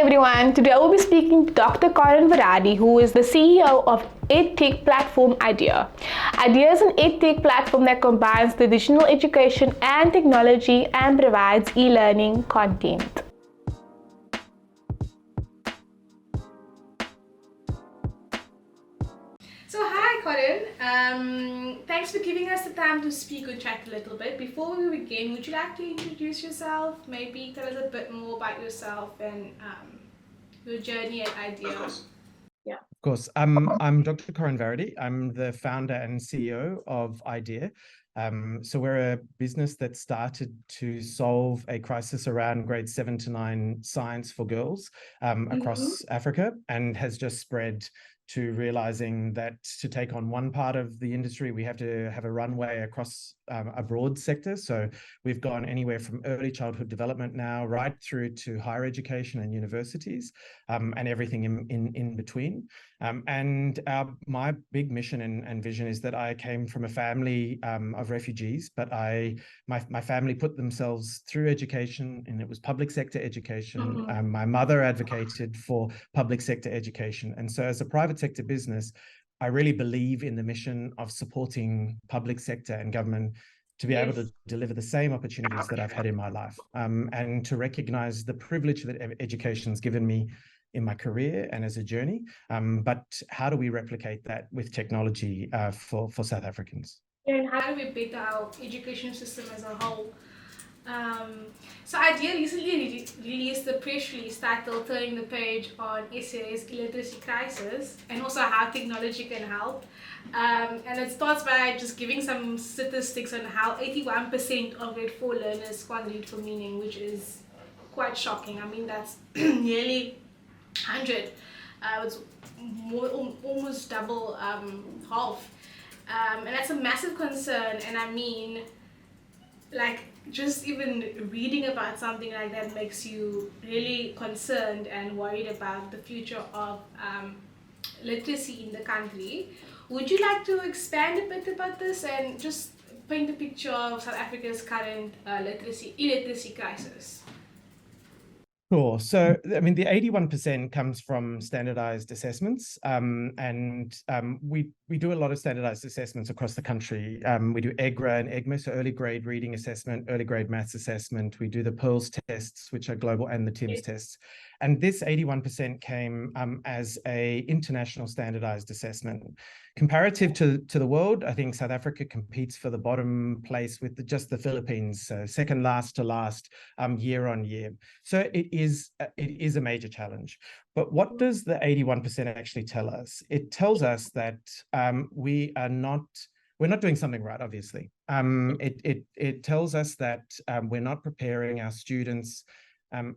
everyone. Today I will be speaking to Dr. Corrin Varady, who is the CEO of edtech platform Idea. Idea is an edtech platform that combines traditional education and technology and provides e-learning content. So hi Corrin, thanks for giving us the time to speak or chat a little bit. Before we begin, would you like to introduce yourself? Maybe tell us a bit more about yourself and your journey at Idea. Of course. Yeah. Of course. I'm Dr. Corrin Varady. I'm the founder and CEO of Idea. So we're a business that started to solve a crisis around grade 7 to 9 science for girls across Africa, and has just spread to realizing that to take on one part of the industry, we have to have a runway across a broad sector. So we've gone anywhere from early childhood development now right through to higher education and universities, and everything in between. And my big mission and vision is that I came from a family of refugees, but my family put themselves through education, and it was public sector education. My mother advocated for public sector education. And so as a private sector business, I really believe in the mission of supporting public sector and government to be able to deliver the same opportunities that I've had in my life, and to recognize the privilege that education's given me in my career and as a journey. But how do we replicate that with technology for South Africans? And how do we better our education system as a whole? So Idea recently released the press release titled Turning the Page on SA's Illiteracy Crisis, and also how technology can help. And it starts by just giving some statistics on how 81% of grade 4 learners can't read for meaning, which is quite shocking. I mean, that's nearly 100. It's almost double half. And that's a massive concern. And I mean, like, just even reading about something like that makes you really concerned and worried about the future of literacy in the country. Would you like to expand a bit about this and just paint a picture of South Africa's current illiteracy crisis? Sure. So, I mean, the 81% comes from standardized assessments, and we do a lot of standardized assessments across the country. We do EGRA and EGMA, so early grade reading assessment, early grade maths assessment. We do the PEARLS tests, which are global, and the TIMSS tests. And this 81% came as a international standardized assessment. Comparative to the world, I think South Africa competes for the bottom place with just the Philippines, second last to last year on year. So it is a major challenge. But what does the 81% actually tell us? It tells us that we're not doing something right, obviously. It tells us that we're not preparing our students.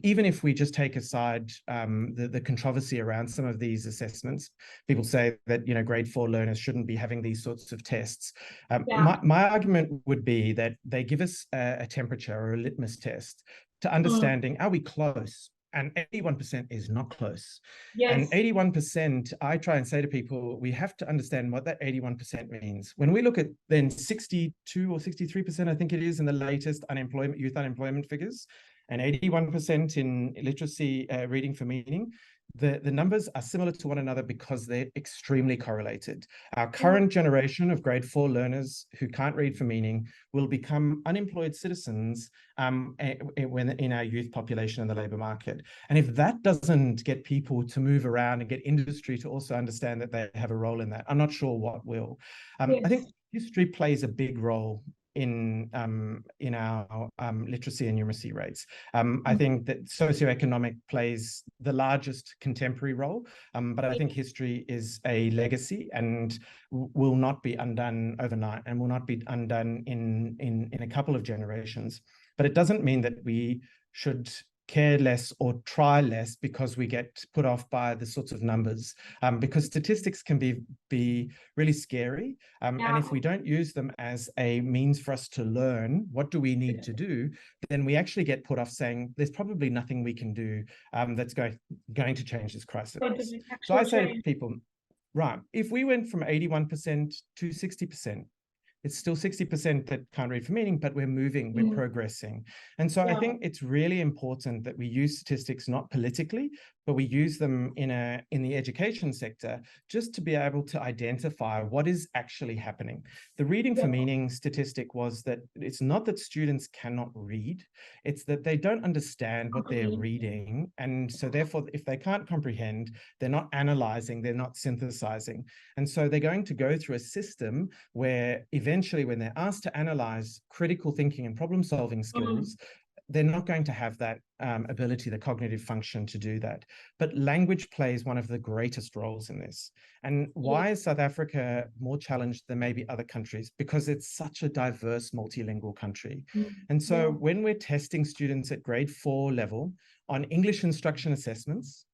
Even if we just take aside the controversy around some of these assessments, people say that, you know, grade 4 learners shouldn't be having these sorts of tests. My argument would be that they give us a temperature or a litmus test to understanding, are we close? And 81% is not close. And 81%, I try and say to people, we have to understand what that 81% means. When we look at then 62 or 63%, I think it is, in the latest youth unemployment figures, and 81% in literacy reading for meaning, the numbers are similar to one another because they're extremely correlated. Our current generation of grade 4 learners who can't read for meaning will become unemployed citizens when in our youth population in the labor market. And if that doesn't get people to move around and get industry to also understand that they have a role in that, I'm not sure what will. I think history plays a big role in our literacy and numeracy rates. I think that socioeconomic plays the largest contemporary role, but I think history is a legacy and will not be undone overnight, and will not be undone in a couple of generations. But it doesn't mean that we should care less or try less because we get put off by the sorts of numbers, because statistics can be really scary. And if we don't use them as a means for us to learn what do we need to do, then we actually get put off saying there's probably nothing we can do that's going to change this crisis. So I say to people, right, if we went from 81% to 60%, It's still 60% that can't read for meaning, but we're moving, we're progressing. And so I think it's really important that we use statistics not politically, but we use them in the education sector just to be able to identify what is actually happening. The reading for meaning statistic was that it's not that students cannot read, it's that they don't understand what they're reading. And so therefore, if they can't comprehend, they're not analyzing, they're not synthesizing. And so they're going to go through a system where eventually when they're asked to analyze critical thinking and problem solving skills, they're not going to have that ability, the cognitive function to do that. But language plays one of the greatest roles in this. And why is South Africa more challenged than maybe other countries? Because it's such a diverse multilingual country. And so when we're testing students at grade 4 level on English instruction assessments,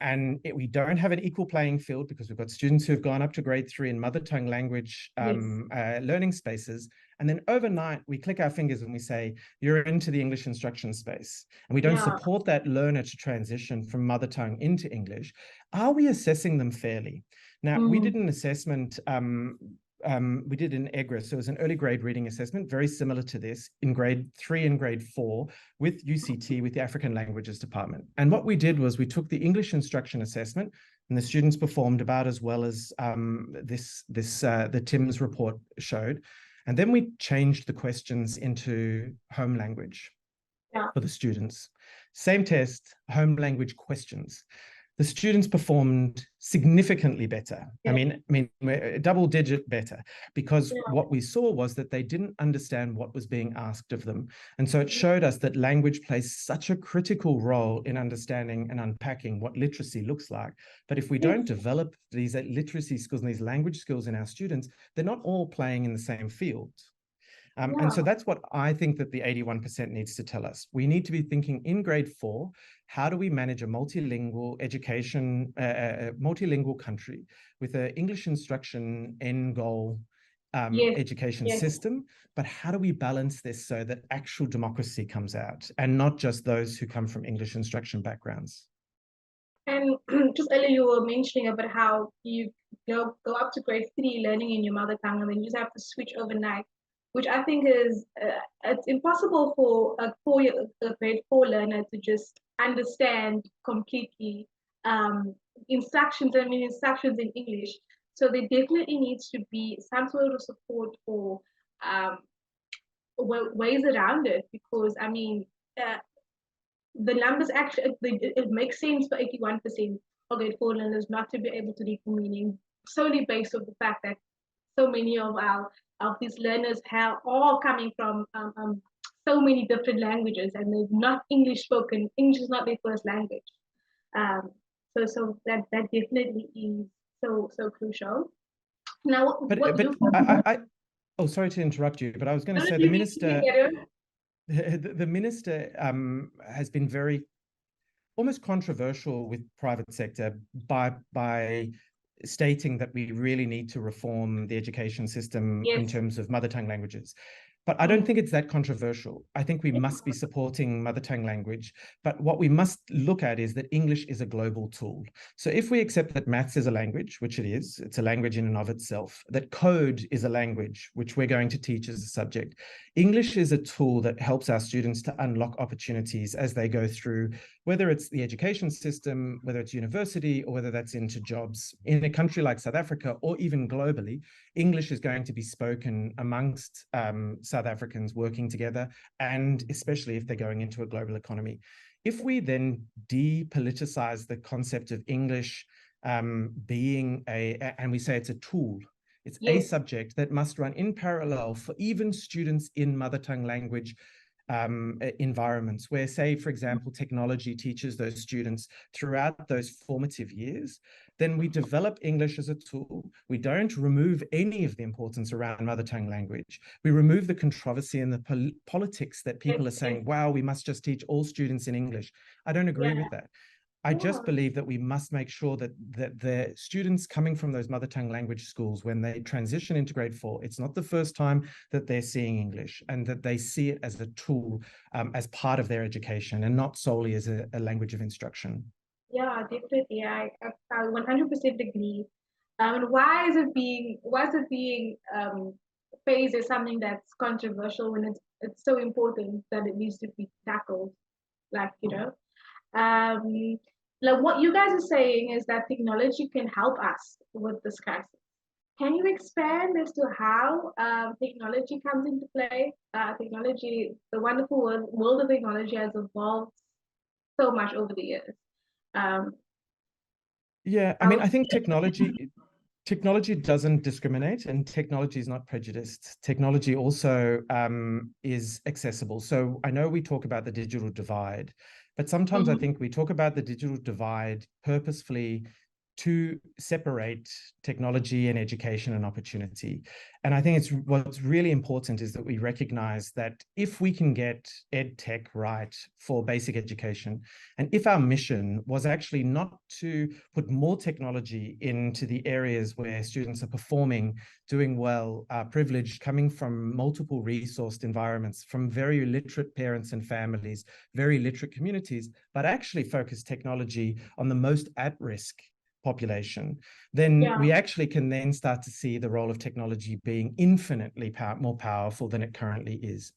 and we don't have an equal playing field because we've got students who have gone up to grade 3 in mother tongue language learning spaces. And then overnight, we click our fingers and we say, you're into the English instruction space. And we don't support that learner to transition from mother tongue into English. Are we assessing them fairly? Now, we did an assessment, we did an EGRA, so it was an early grade reading assessment, very similar to this in grade 3 and grade 4 with UCT, with the African Languages Department. And what we did was we took the English instruction assessment, and the students performed about as well as the TIMS report showed. And then we changed the questions into home language for the students. Same test, home language questions. The students performed significantly better. I mean, double digit better, because what we saw was that they didn't understand what was being asked of them. And so it showed us that language plays such a critical role in understanding and unpacking what literacy looks like. But if we don't develop these literacy skills and these language skills in our students, they're not all playing in the same field. And so that's what I think that the 81% needs to tell us. We need to be thinking in grade 4, how do we manage a multilingual education, multilingual country with an English instruction end goal education system, but how do we balance this so that actual democracy comes out and not just those who come from English instruction backgrounds? And just earlier you were mentioning about how you go up to grade 3 learning in your mother tongue, and then you just have to switch overnight, which I think is it's impossible for a grade 4 learner to just understand completely instructions in English. So there definitely needs to be some sort of support for ways around it, because I mean the numbers actually, it makes sense for 81% of grade 4 learners not to be able to read for meaning, solely based on the fact that so many of these learners are coming from so many different languages, and they're not English spoken. English is not their first language. So that definitely is so crucial. Now, oh, sorry to interrupt you, but I was going to say the minister has been very almost controversial with private sector by stating that we really need to reform the education system in terms of mother tongue languages. But I don't think it's that controversial. I think we must be supporting mother tongue language. But what we must look at is that English is a global tool. So if we accept that maths is a language, which it is, it's a language in and of itself, that code is a language, which we're going to teach as a subject, English is a tool that helps our students to unlock opportunities as they go through, whether it's the education system, whether it's university, or whether that's into jobs. In a country like South Africa, or even globally, English is going to be spoken amongst South Africans working together, and especially if they're going into a global economy. If we then depoliticize the concept of English being and we say it's a tool, it's a subject that must run in parallel for even students in mother tongue language environments where, say, for example, technology teaches those students throughout those formative years, then we develop English as a tool. We don't remove any of the importance around mother tongue language. We remove the controversy and the politics that people are saying, wow, we must just teach all students in English. I don't agree with that. I just believe that we must make sure that the students coming from those mother tongue language schools, when they transition into grade 4, it's not the first time that they're seeing English, and that they see it as a tool, as part of their education, and not solely as a language of instruction. Yeah, definitely. I 100% agree. And why is it being phase is something that's controversial when it's so important that it needs to be tackled. Like, like what you guys are saying is that technology can help us with this crisis. Can you expand as to how technology comes into play? Technology, the wonderful world of technology has evolved so much over the years. Yeah, I mean, I think technology doesn't discriminate, and technology is not prejudiced. Technology also is accessible. So I know we talk about the digital divide, but sometimes I think we talk about the digital divide purposefully to separate technology and education and opportunity. And I think what's really important is that we recognize that if we can get edtech right for basic education, and if our mission was actually not to put more technology into the areas where students are performing, doing well, privileged, coming from multiple resourced environments, from very literate parents and families, very literate communities, but actually focus technology on the most at-risk population, then we actually can then start to see the role of technology being infinitely more powerful than it currently is.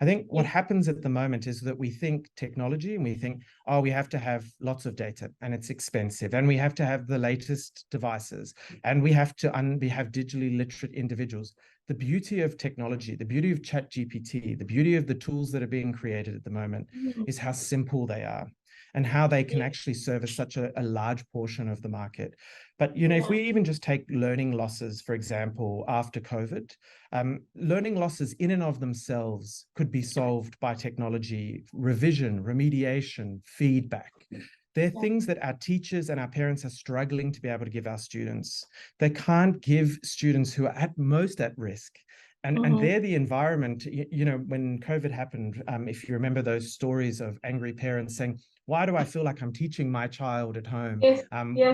I think what happens at the moment is that we think technology and we think, oh, we have to have lots of data and it's expensive and we have to have the latest devices and we have to have digitally literate individuals. The beauty of technology, the beauty of ChatGPT, the beauty of the tools that are being created at the moment is how simple they are and how they can actually service such a large portion of the market. But, if we even just take learning losses, for example, after COVID, learning losses in and of themselves could be solved by technology, revision, remediation, feedback. They're things that our teachers and our parents are struggling to be able to give our students. They can't give students who are at most at risk. And they're the environment, when COVID happened, if you remember those stories of angry parents saying, why do I feel like I'm teaching my child at home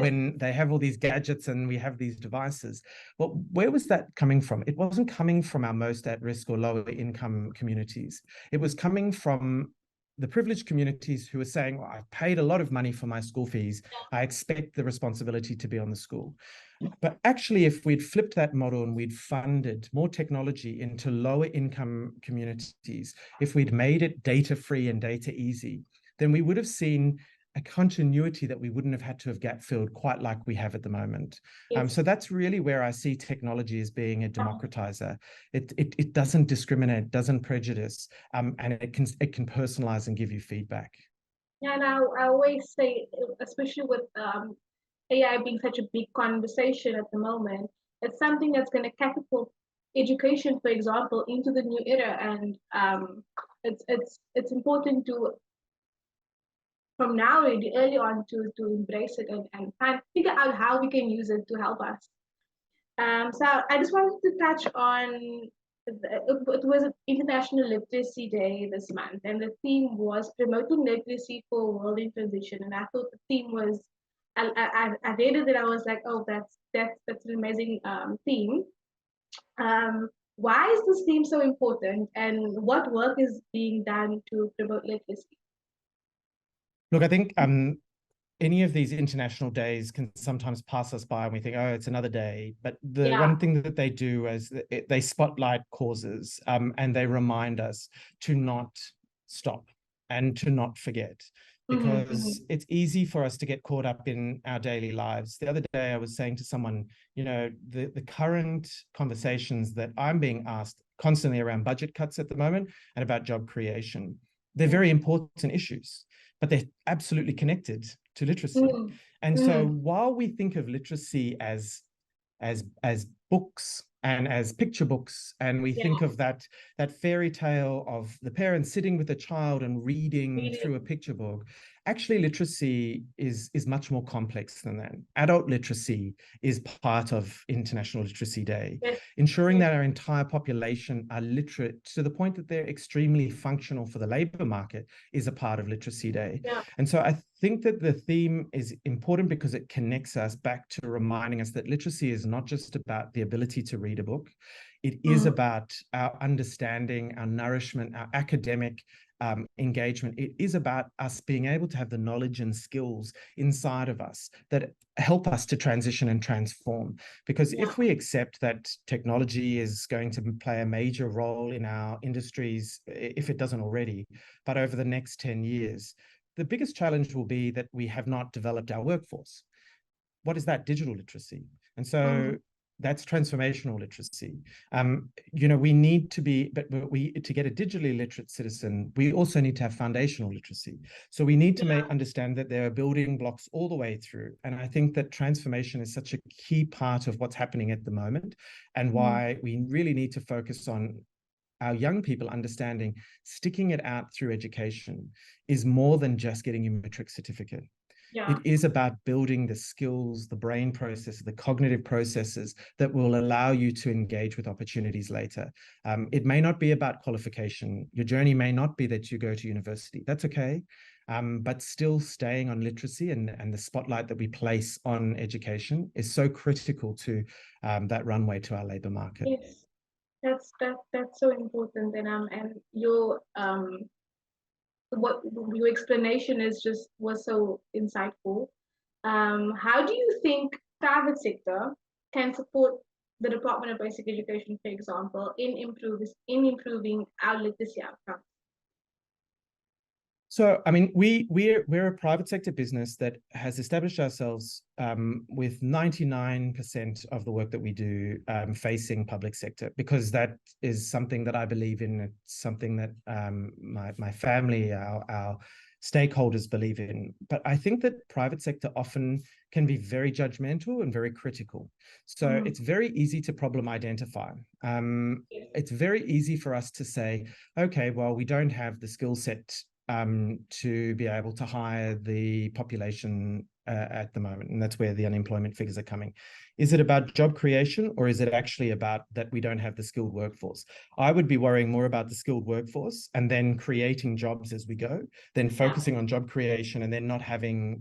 when they have all these gadgets and we have these devices? Well, where was that coming from? It wasn't coming from our most at-risk or lower income communities. It was coming from the privileged communities who are saying, well, I've paid a lot of money for my school fees. I expect the responsibility to be on the school. But actually, if we'd flipped that model and we'd funded more technology into lower income communities, if we'd made it data free and data easy, then we would have seen a continuity that we wouldn't have had to have gap filled quite like we have at the moment. So that's really where I see technology as being a democratizer. It doesn't discriminate, doesn't prejudice, and it can personalize and give you feedback. Yeah, and I always say, especially with AI being such a big conversation at the moment, it's something that's going to catapult education, for example, into the new era, and it's important to, from now really early on, to embrace it and kind of figure out how we can use it to help us. So I just wanted to touch on, it was International Literacy Day this month, and the theme was promoting literacy for a world in transition. And I thought the theme was, I read it and I was like, oh, that's an amazing theme. Why is this theme so important, and what work is being done to promote literacy? Look, I think any of these international days can sometimes pass us by and we think, oh, it's another day. But the one thing that they do is they spotlight causes and they remind us to not stop and to not forget, because it's easy for us to get caught up in our daily lives. The other day, I was saying to someone, the current conversations that I'm being asked constantly around budget cuts at the moment and about job creation, they're very important issues, but they're absolutely connected to literacy. And so while we think of literacy as books and as picture books, and we think of that fairy tale of the parents sitting with the child and reading through a picture book, actually literacy is much more complex than that. Adult literacy is part of International Literacy Day. Ensuring that our entire population are literate to the point that they're extremely functional for the labor market is a part of Literacy Day. And so I think that the theme is important because it connects us back to reminding us that literacy is not just about the ability to read a book. It is about our understanding, our nourishment, our academic engagement. It is about us being able to have the knowledge and skills inside of us that help us to transition and transform. Because if we accept that technology is going to play a major role in our industries, if it doesn't already, but over the next 10 years, the biggest challenge will be that we have not developed our workforce. What is that? Digital literacy. And so that's transformational literacy. We need to be, but to get a digitally literate citizen, we also need to have foundational literacy. So we need to understand that there are building blocks all the way through. And I think that transformation is such a key part of what's happening at the moment, and why we really need to focus on our young people understanding sticking it out through education is more than just getting a matric certificate. It is about building the skills, the brain processes, the cognitive processes that will allow you to engage with opportunities later. It may not be about qualification. Your journey may not be that you go to university. That's okay. But still staying on literacy and the spotlight that we place on education is so critical to that runway to our labor market. Yes, that's so important. And your what your explanation was so insightful. How do you think private sector can support the Department of Basic Education, for example, in improving our literacy outcomes? So, I mean, we're a private sector business that has established ourselves with 99% of the work that we do facing public sector, because that is something that I believe in. It's something that my family, our stakeholders believe in. But I think that private sector often can be very judgmental and very critical. So it's very easy to problem identify. It's very easy for us to say, okay, well, we don't have the skill set to be able to hire the population at the moment. And that's where the unemployment figures are coming. Is it about job creation, or is it actually about that we don't have the skilled workforce? I would be worrying more about the skilled workforce and then creating jobs as we go, then focusing on job creation and then not having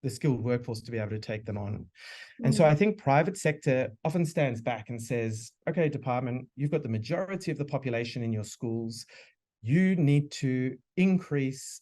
the skilled workforce to be able to take them on. And so I think private sector often stands back and says, okay, department, you've got the majority of the population in your schools. You need to increase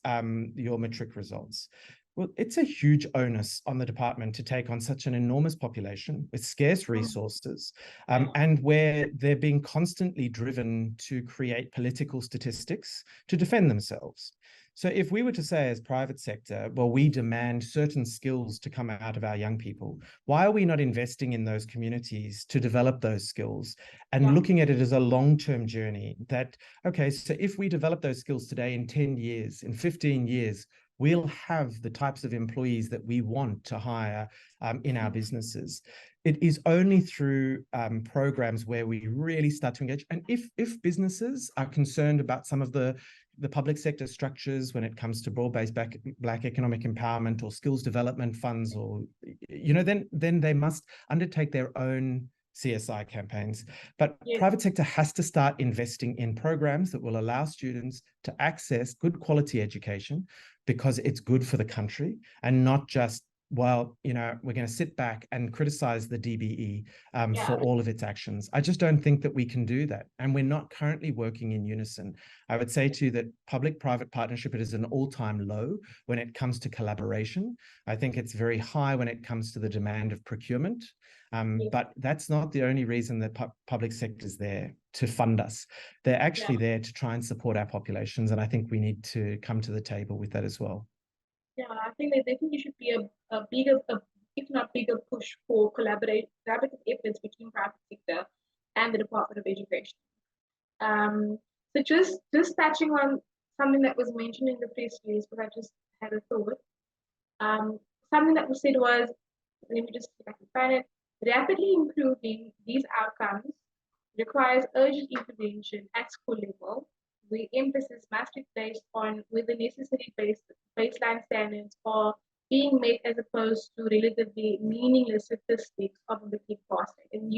your matric results. Well, it's a huge onus on the department to take on such an enormous population with scarce resources, and where they're being constantly driven to create political statistics to defend themselves. So if we were to say as private sector, well, we demand certain skills to come out of our young people, why are we not investing in those communities to develop those skills and looking at it as a long-term journey that, okay, so if we develop those skills today, in 10 years, in 15 years, we'll have the types of employees that we want to hire in our businesses. It is only through programs where we really start to engage. And if businesses are concerned about some of the public sector structures when it comes to broad-based Black economic empowerment or skills development funds, or, then they must undertake their own CSI campaigns. But private sector has to start investing in programs that will allow students to access good quality education, because it's good for the country, and not just, well, we're going to sit back and criticize the DBE for all of its actions. I just don't think that we can do that. And we're not currently working in unison. I would say to you that public-private partnership is an all-time low when it comes to collaboration. I think it's very high when it comes to the demand of procurement. But that's not the only reason that public sector is there to fund us. They're actually there to try and support our populations. And I think we need to come to the table with that as well. Yeah, I think there definitely should be a bigger, if not bigger, push for collaborative efforts between private sector and the Department of Education. So just touching on something that was mentioned in the press release, but I just had a thought. Something that was said was, let me just see if I can find it. Rapidly improving these outcomes requires urgent intervention at school level, where emphasis must be placed on whether necessary baseline standards are being met, as opposed to relatively meaningless statistics of a matric pass rate. And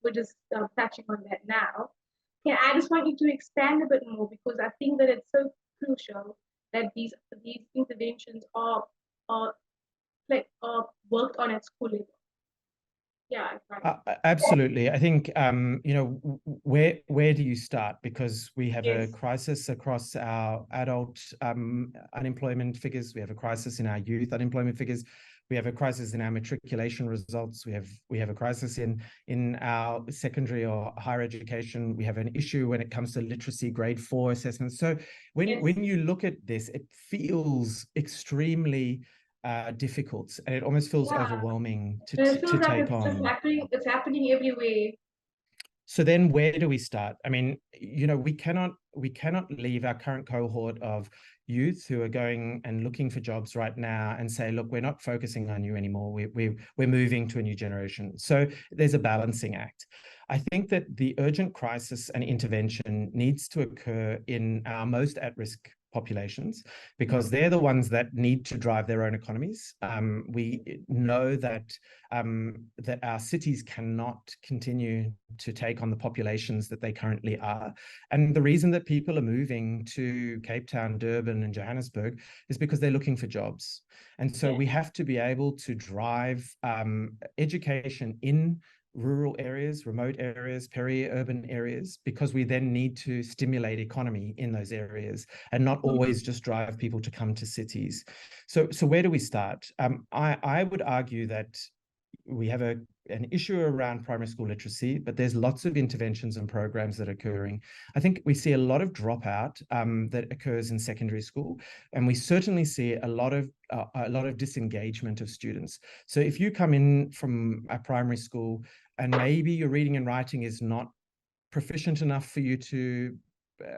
we're just touching on that now. I just want you to expand a bit more, because I think that it's so crucial that these interventions are worked on at school level. Yeah, exactly. Absolutely. I think, you know, where do you start? Because we have a Yes. crisis across our adult unemployment figures. We have a crisis in our youth unemployment figures. We have a crisis in our matriculation results. We have a crisis in our secondary or higher education. We have an issue when it comes to literacy grade 4 assessments. So Yes. when you look at this, it feels extremely difficult, and it almost feels Yeah. overwhelming And it to feels like take it's just on. happening. It's happening everywhere. So then where do we start? I mean, you know, we cannot leave our current cohort of youth who are going and looking for jobs right now and say, look, we're not focusing on you anymore. We're moving to a new generation. So there's a balancing act. I think that the urgent crisis and intervention needs to occur in our most at-risk populations, because they're the ones that need to drive their own economies. We know that that our cities cannot continue to take on the populations that they currently are. And the reason that people are moving to Cape Town, Durban, and Johannesburg is because they're looking for jobs. And so we have to be able to drive education in rural areas, remote areas, peri-urban areas, because we then need to stimulate economy in those areas and not always just drive people to come to cities. So where do we start? I would argue that we have an issue around primary school literacy, but there's lots of interventions and programs that are occurring. I think we see a lot of dropout that occurs in secondary school, and we certainly see a lot of disengagement of students. So if you come in from a primary school and maybe your reading and writing is not proficient enough for you to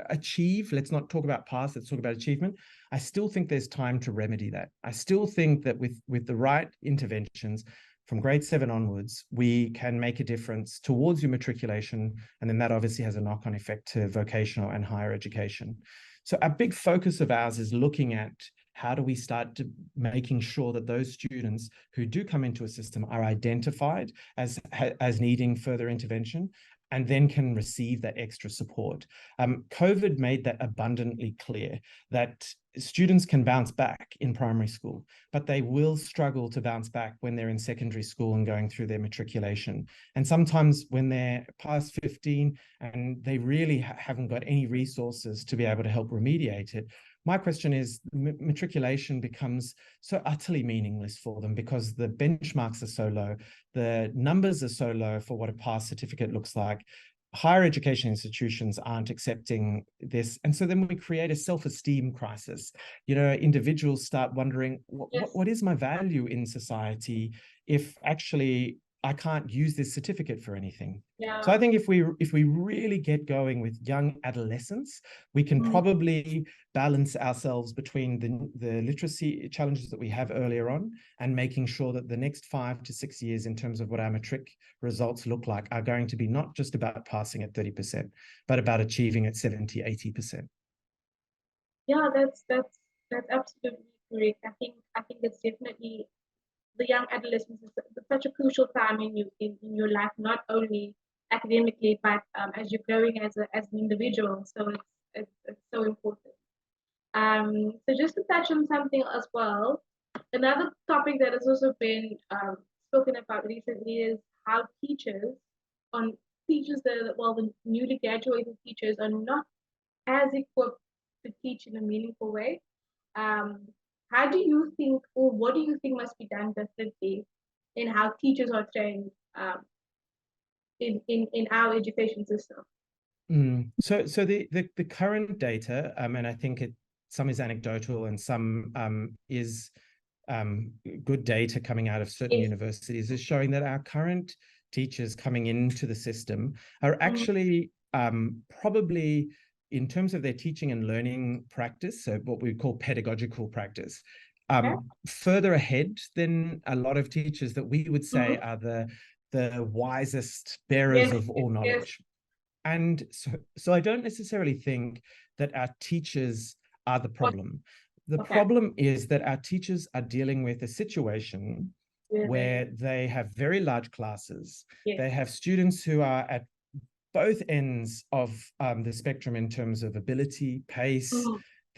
achieve, let's not talk about pass, let's talk about achievement, I still think there's time to remedy that. I still think that with the right interventions, from grade 7 onwards, we can make a difference towards your matriculation, and then that obviously has a knock-on effect to vocational and higher education. So a big focus of ours is looking at how do we start to making sure that those students who do come into a system are identified as needing further intervention, and then can receive that extra support. COVID made that abundantly clear, that students can bounce back in primary school, but they will struggle to bounce back when they're in secondary school and going through their matriculation. And sometimes when they're past 15 and they really haven't got any resources to be able to help remediate it, my question is, matriculation becomes so utterly meaningless for them because the benchmarks are so low, the numbers are so low for what a pass certificate looks like. Higher education institutions aren't accepting this. And so then we create a self-esteem crisis. You know, individuals start wondering, what is my value in society if actually I can't use this certificate for anything? Yeah. So I think if we really get going with young adolescents, we can probably balance ourselves between the literacy challenges that we have earlier on and making sure that the next 5 to 6 years in terms of what our matric results look like are going to be not just about passing at 30%, but about achieving at 70, 80%. Yeah, that's absolutely correct. I think it's definitely the young adolescence is such a crucial time in your life, not only academically, but as you're growing as an individual. So it's so important. So just to touch on something as well, another topic that has also been spoken about recently is how teachers that, well, the newly graduated teachers are not as equipped to teach in a meaningful way. How do you think, or what do you think must be done differently in how teachers are trained in our education system? So the current data, and I think some is anecdotal and some is good data coming out of certain universities, is showing that our current teachers coming into the system are actually probably, in terms of their teaching and learning practice, so what we call pedagogical practice, further ahead than a lot of teachers that we would say are the wisest bearers of all knowledge. And so I don't necessarily think that our teachers are the problem. The problem is that our teachers are dealing with a situation where they have very large classes. They have students who are at both ends of the spectrum in terms of ability, pace,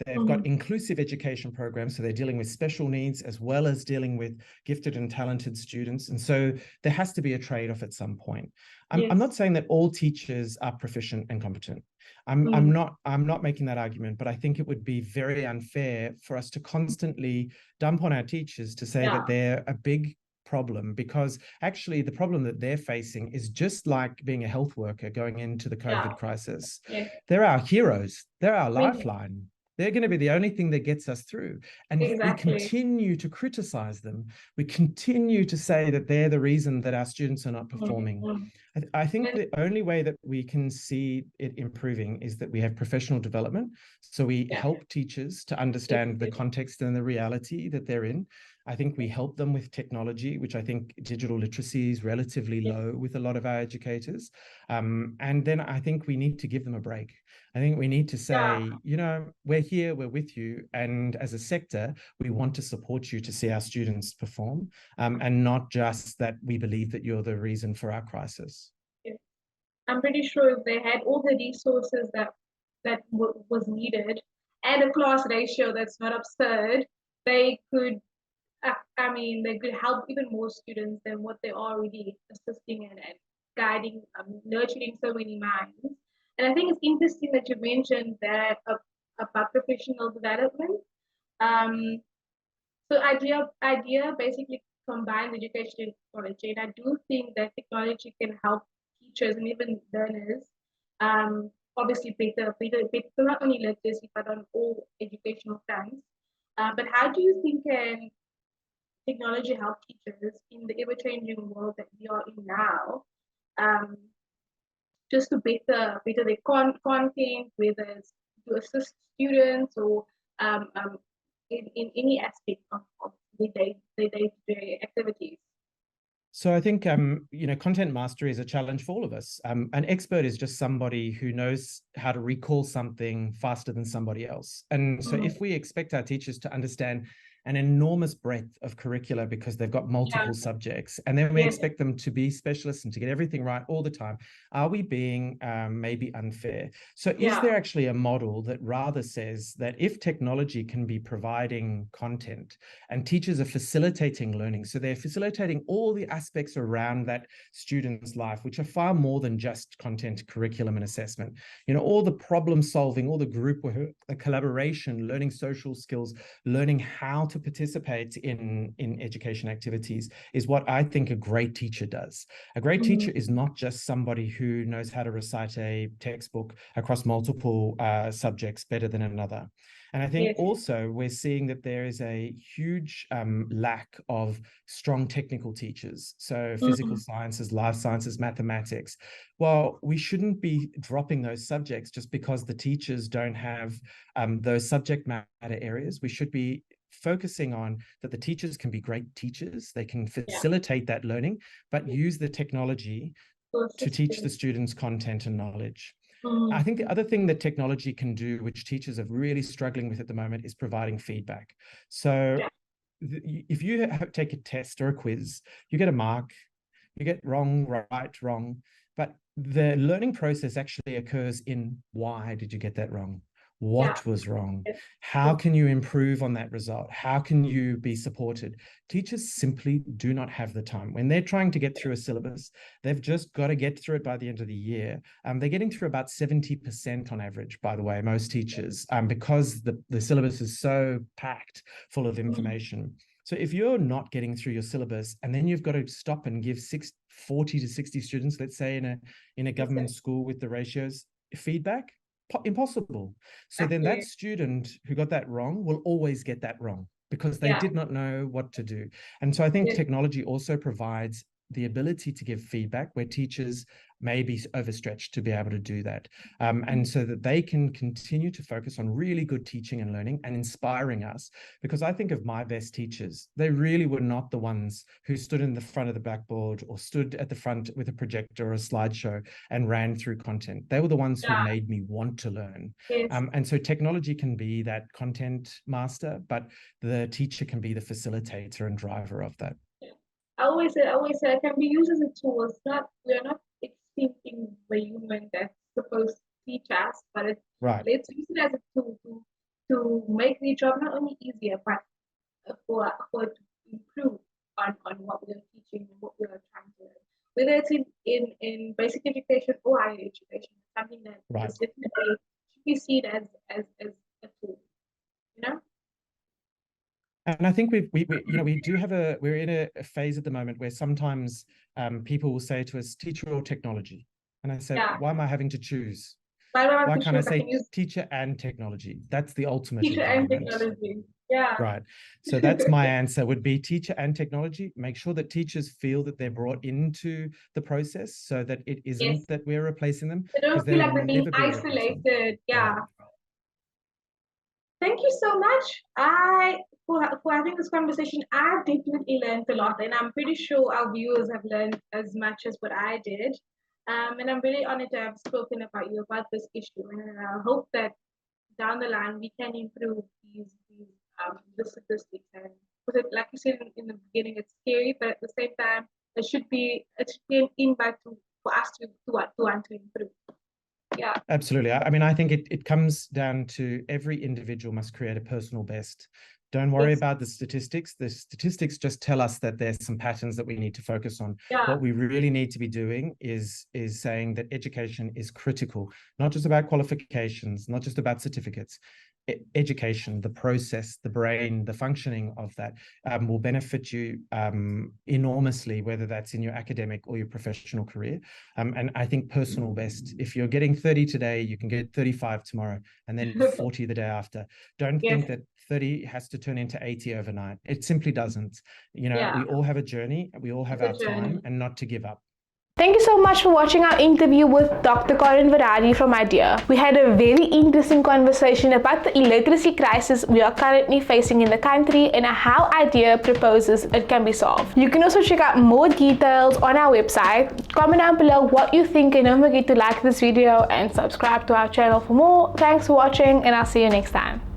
They've got inclusive education programs, so they're dealing with special needs as well as dealing with gifted and talented students. And so there has to be a trade-off at some point. I'm not saying that all teachers are proficient and competent. I'm not making that argument, but I think it would be very unfair for us to constantly dump on our teachers to say that they're a big problem, because actually the problem that they're facing is just like being a health worker going into the COVID crisis. They're our heroes. They're our lifeline. They're going to be the only thing that gets us through. And if we continue to criticize them, we continue to say that they're the reason that our students are not performing. I think the only way that we can see it improving is that we have professional development. So we help teachers to understand the context and the reality that they're in. I think we help them with technology, which I think digital literacy is relatively low with a lot of our educators. And then I think we need to give them a break. I think we need to say, you know, we're here, we're with you. And as a sector, we want to support you to see our students perform, and not just that we believe that you're the reason for our crisis. I'm pretty sure if they had all the resources that was needed and a class ratio that's not absurd, they could, they could help even more students than what they are already assisting and guiding, nurturing so many minds. And I think it's interesting that you mentioned that about professional development. So idea basically combines education and technology, and I do think that technology can help teachers and even learners, obviously better not only literacy but on all educational fronts. But how do you think can technology help teachers in the ever-changing world that we are in now, just to better their content, whether it's to assist students or in any aspect of the day-to-day activities? So I think, you know, content mastery is a challenge for all of us. An expert is just somebody who knows how to recall something faster than somebody else. And so if we expect our teachers to understand an enormous breadth of curricula because they've got multiple subjects, and then we expect them to be specialists and to get everything right all the time, are we being maybe unfair? So is there actually a model that rather says that if technology can be providing content and teachers are facilitating learning, so they're facilitating all the aspects around that student's life, which are far more than just content, curriculum, and assessment, you know, all the problem solving, all the group work, the collaboration, learning social skills, learning how to participate in education activities is what I think a great teacher does. A great teacher is not just somebody who knows how to recite a textbook across multiple subjects better than another. And I think also we're seeing that there is a huge lack of strong technical teachers. So physical sciences, life sciences, mathematics. Well, we shouldn't be dropping those subjects just because the teachers don't have those subject matter areas. We should be focusing on that the teachers can be great teachers. They can facilitate that learning, but use the technology to teach the students content and knowledge. I think the other thing that technology can do, which teachers are really struggling with at the moment, is providing feedback. So if you take a test or a quiz, you get a mark, you get wrong, right, wrong, but the learning process actually occurs in why did you get that wrong? What was wrong? How can you improve on that result? How can you be supported? Teachers simply do not have the time. When they're trying to get through a syllabus, they've just got to get through it by the end of the year. They're getting through about 70% on average, by the way, most teachers, because the syllabus is so packed full of information. So if you're not getting through your syllabus and then you've got to stop and give 40 to 60 students, let's say in a government school with the ratios, feedback, impossible. So then that student who got that wrong will always get that wrong because they did not know what to do. And so I think technology also provides the ability to give feedback where teachers may be overstretched to be able to do that. And so that they can continue to focus on really good teaching and learning and inspiring us. Because I think of my best teachers, they really were not the ones who stood in the front of the blackboard or stood at the front with a projector or a slideshow and ran through content. They were the ones who made me want to learn. And so technology can be that content master, but the teacher can be the facilitator and driver of that. I always say it can be used as a tool. We're not extincting the human that's supposed to teach us, but let's use it as a tool to to make the job not only easier, but for it to improve on what we are teaching and what we are trying to learn. Whether it's in basic education or higher education, something that Right. is definitely should be seen as a tool, you know? And I think we do have we're in a phase at the moment where sometimes people will say to us, teacher or technology. And I said, Yeah. why am I having to choose? Why can't I say teacher and technology? That's the ultimate teacher and empowerment. technology? Yeah. Right. So that's my answer would be teacher and technology. Make sure that teachers feel that they're brought into the process so that it isn't that we're replacing them. They don't feel like they're being isolated. Yeah. Thank you so much. For having this conversation, I definitely learned a lot, and I'm pretty sure our viewers have learned as much as what I did. And I'm really honored to have spoken about you about this issue, and I hope that down the line we can improve the statistics. And like you said in the beginning, it's scary, but at the same time, it should be an invite for us to want to improve. Yeah, absolutely. I mean, I think it comes down to every individual must create a personal best. Don't worry about the statistics. The statistics just tell us that there's some patterns that we need to focus on. Yeah. What we really need to be doing is saying that education is critical, not just about qualifications, not just about certificates. Education, the process, the brain, the functioning of that will benefit you enormously, whether that's in your academic or your professional career. And I think personal best, if you're getting 30 today, you can get 35 tomorrow, and then 40 the day after. Don't think that 30 has to turn into 80 overnight. It simply doesn't. You know, we all have a journey, we all have our time, and not to give up. Thank you so much for watching our interview with Dr. Corrin Varady from IDEA. We had a very interesting conversation about the illiteracy crisis we are currently facing in the country and how IDEA proposes it can be solved. You can also check out more details on our website. Comment down below what you think, and don't forget to like this video and subscribe to our channel for more. Thanks for watching, and I'll see you next time.